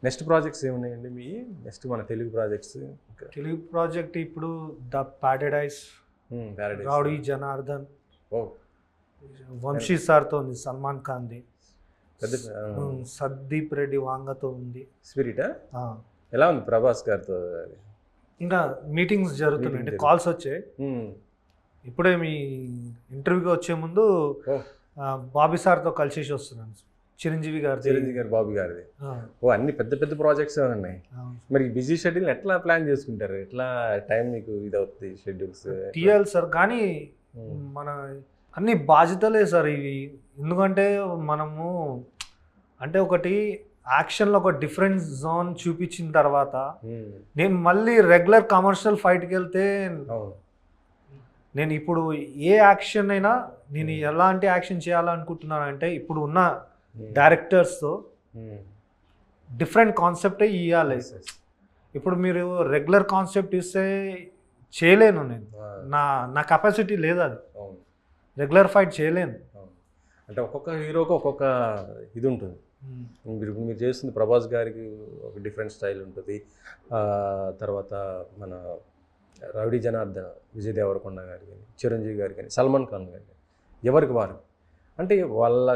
Next projects ఏమున్నాయండి మీ next మన తెలుగు ప్రాజెక్ట్స్? తెలుగు ప్రాజెక్ట్ ఇప్పుడు the paradise, paradise, rowdy Janardhan, ఓ వంశీ సార్తో ఉంది, సల్మాన్ ఖాన్ది, పెద్ద సందీప్ రెడ్డి వాంగతో ఉంది. స్పిరిటా? ఎలా ఉంది ప్రభాస్ గారితో? ఇంకా మీటింగ్స్ జరుగుతున్నాయి, కాల్స్ వచ్చాయి. ఇప్పుడే మీ ఇంటర్వ్యూకి వచ్చే ముందు బాబీ సార్తో కలిసేసి వస్తున్నాను. చిరంజీవి గారు, బాబీ గారిది. ఓ అన్ని పెద్ద పెద్ద ప్రాజెక్ట్స్ ఉన్నాయి. మరి బిజీ షెడ్యూల్ ఎట్లా ప్లాన్ చేసుకుంటారు? ఎట్లా టైం మీకు ఇది అవుతుంది షెడ్యూల్స్? తీయాలి సార్, కానీ మన అన్ని బాధ్యతలే సార్ ఇవి. ఎందుకంటే మనము అంటే ఒకటి యాక్షన్లో ఒక డిఫరెంట్ జోన్ చూపించిన తర్వాత నేను మళ్ళీ రెగ్యులర్ కమర్షియల్ ఫైట్కి వెళ్తే నేను ఇప్పుడు ఏ యాక్షన్ అయినా నేను ఎలాంటి యాక్షన్ చేయాలనుకుంటున్నానంటే ఇప్పుడు ఉన్న డైరెక్టర్స్తో డిఫరెంట్ కాన్సెప్టే ఇవ్వాలి. ఇప్పుడు మీరు రెగ్యులర్ కాన్సెప్ట్ ఇస్తే చేయలేను నేను, నా కెపాసిటీ లేదు, అది రెగ్యులర్ ఫైట్ చేయలేను. అంటే ఒక్కొక్క హీరోకి ఒక్కొక్క ఇది ఉంటుంది. మీరు చేస్తుంది ప్రభాస్ గారికి ఒక డిఫరెంట్ స్టైల్ ఉంటుంది. తర్వాత మన రౌడీ జనార్దన్, విజయ్ దేవరకొండ గారు కానీ, చిరంజీవి గారు కానీ, సల్మాన్ ఖాన్ గారు కానీ, ఎవరికి వారు అంటే వాళ్ళ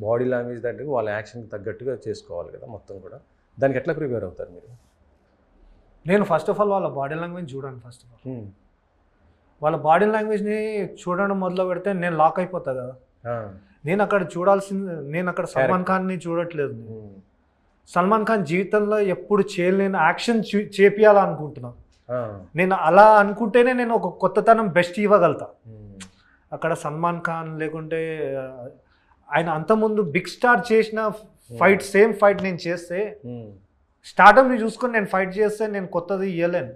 బాడీ లాంగ్వేజ్ తగ్గట్టు వాళ్ళ యాక్షన్కి తగ్గట్టుగా చేసుకోవాలి కదా మొత్తం కూడా. దానికి ఎట్లా ప్రిపేర్ అవుతారు మీరు? నేను ఫస్ట్ ఆఫ్ ఆల్ వాళ్ళ బాడీ లాంగ్వేజ్ చూడండి. ఫస్ట్ ఆఫ్ ఆల్ వాళ్ళ బాడీ లాంగ్వేజ్ని చూడడం మొదలు పెడితే నేను లాక్ అయిపోతా కదా. నేను అక్కడ చూడాల్సింది, నేను అక్కడ సల్మాన్ ఖాన్ని చూడట్లేదు. సల్మాన్ ఖాన్ జీవితంలో ఎప్పుడు చేయలేని యాక్షన్ చేపియాలనుకుంటున్నాను. నేను అలా అనుకుంటేనే నేను ఒక కొత్తతనం బెస్ట్ ఇవ్వగలుగుతా. అక్కడ సల్మాన్ ఖాన్ లేకుంటే ఆయన అంతకుముందు బిగ్ స్టార్ చేసిన ఫైట్, సేమ్ ఫైట్ నేను చేస్తే స్టార్టప్ని చూసుకొని నేను ఫైట్ చేస్తే నేను కొత్తది ఇవ్వలేను.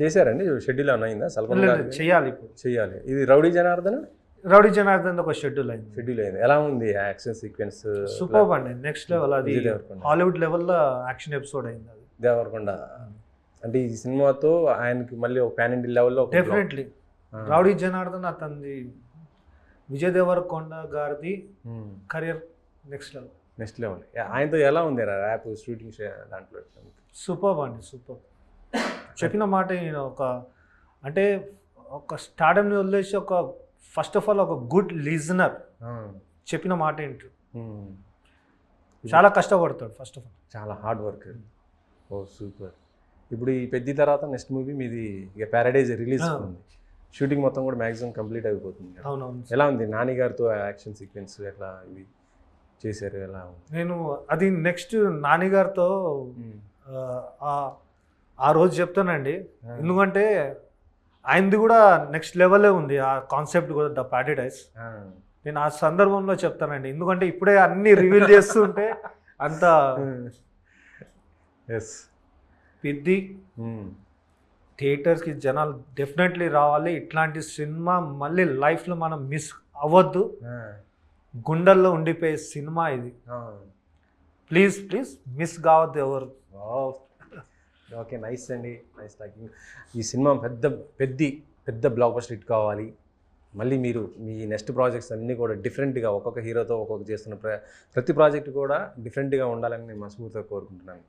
చేశారండి షెడ్యూల్ అయిందా? సల్మాన్ ఖాన్ చేయాలి, ఇప్పుడు చేయాలి. ఇది రౌడీ జనార్దన్ ఒక షెడ్యూల్ అయింది. ఎలా ఉంది యాక్షన్ సీక్వెన్స్? సూపర్ అండి, నెక్స్ట్ లెవెల్. అది హాలీవుడ్ లెవెల్లో యాక్షన్ ఎపిసోడ్ అయింది అది. దేవరకొండ అంటే ఈ సినిమాతో ఆయనకి మళ్ళీ ఒక పాన్ ఇండియా లెవెల్లో డెఫినెట్లీ రౌడీ జనార్దన్ అతనిది, విజయ్ దేవరకొండ గారిది కెరియర్ నెక్స్ట్ లెవెల్. ఆయనతో ఎలా ఉంది ర్యాప్ షూటింగ్ దాంట్లో? సూపర్ అండి, సూపర్. చెప్పిన మాట ఒక అంటే ఒక స్టార్డమ్ని వదిలేసి ఒక ఫస్ట్ ఆఫ్ ఆల్ ఒక గుడ్ లిజనర్, చెప్పిన మాట ఏంటి, చాలా కష్టపడతాడు. ఫస్ట్ ఆఫ్ ఆల్ చాలా హార్డ్ వర్క్. ఓ సూపర్. ఇప్పుడు ఈ పెద్ద తర్వాత నెక్స్ట్ మూవీ మీది ఇక ప్యారడైజ్ రిలీజ్ ఉంది. షూటింగ్ మొత్తం కూడా మ్యాక్సిమం కంప్లీట్ అయిపోతుంది. అవునవును. ఎలా ఉంది నాని గారితో యాక్షన్ సీక్వెన్స్ ఎట్లా ఇవి చేశారు? ఎలా ఉంది? నేను అది నెక్స్ట్ నాని గారితో ఆ రోజు చెప్తానండి. ఎందుకంటే ఆయనది కూడా నెక్స్ట్ లెవెలే ఉంది ఆ కాన్సెప్ట్ కూడా, ద ప్యారడైస్. నేను ఆ సందర్భంలో చెప్తానండి, ఎందుకంటే ఇప్పుడే అన్ని రివీల్ చేస్తుంటే అంత పెద్ద థియేటర్స్కి జనాలు డెఫినెట్లీ రావాలి. ఇట్లాంటి సినిమా మళ్ళీ లైఫ్లో మనం మిస్ అవ్వద్దు. గుండెల్లో ఉండిపోయే సినిమా ఇది. ప్లీజ్ మిస్ కావద్దు ఎవరు. ఓకే, నైస్ అండి, నైస్ టాకింగ్. ఈ సినిమా పెద్ద బ్లాక్ బస్టర్ హిట్ కావాలి. మళ్ళీ మీరు మీ నెక్స్ట్ ప్రాజెక్ట్స్ అన్నీ కూడా డిఫరెంట్గా ఒక్కొక్క హీరోతో ఒక్కొక్క చేస్తున్న ప్రతి ప్రాజెక్ట్ కూడా డిఫరెంట్గా ఉండాలని నేను మనస్ఫూర్తిగా కోరుకుంటున్నాను.